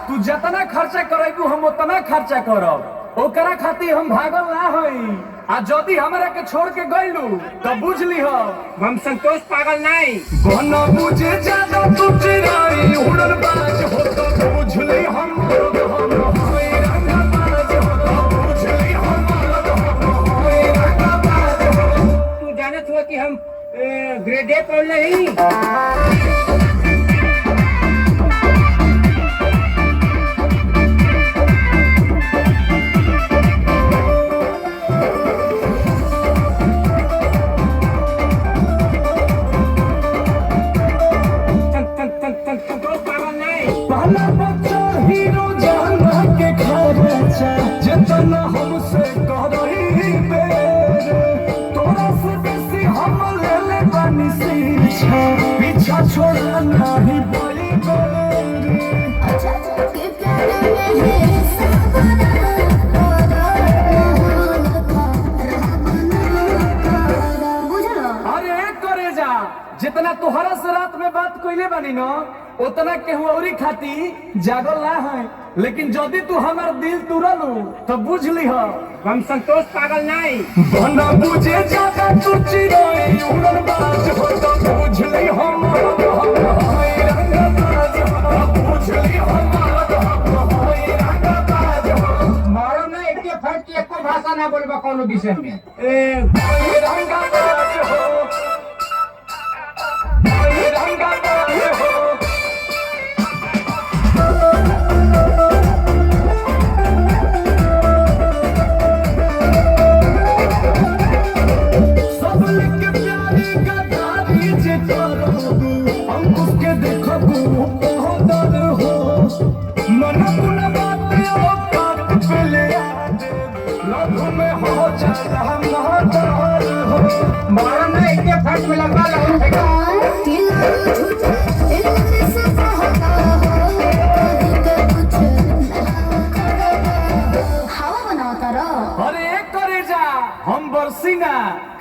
तू जितना खर्चा करेबू हम उतना खर्चा करब, ओकरा खातिर हम भागल ना हई। आ जदी हमरा के छोड़ के गइलू तो बुझ लीह हम संतोष पागल नहीं। बना मुझे ज्यादा तू चिराई उड़न बाज हो तो बुझ ली हम होई रंगबाज हो, बुझ ली हम होई रंगबाज हो। तू जानत हो कि हम ग्रेड ए पढ़ नहीं। जितना हमसे करही बेर तोरा से बेसी हम ले ले बानी सीछा, पीछा छोड़ा नहीं बड़ी बेर। के प्यार में है सबना बुझलो। अरे करे जा जितना तुहरा से रात में बात कइले बानी न उतना केहू औरी खाती जागल ना है। लेकिन जदी तू हमार दिल तुरलू तो बुझ लीह हम संतोष पागल नहीं। बना बुझे ज्यादा तू चिराई उड़न बाज हो तो बुझ ली हम होई रंगबाज हो, बुझ ली हम होई रंगबाज हो। मारो ना एक फट की एको भाषा ना बोलबा कोनो विषय में। होई रंगबाज हो, होई रंगबाज हो। मारो ना एक फट में लगा लो फेंका। अरे करे जा हम बरसी ना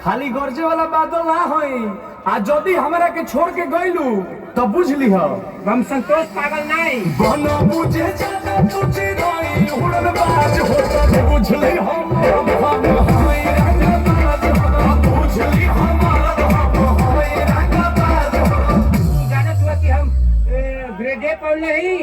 खाली गरजे वाला बादल ना होई। आ जदी हमरा के छोड़ के गइलू तो बुझ लीह हम संतोष पागल नहीं। बना बुझे ज्यादा तू चिराई उड़न बाज हो तो बुझ ली हम होई रंगबाज हो, बुझ ली हम होई रंगबाज हो। जानत हो कि हम ग्रेड ए पढ़ नहीं।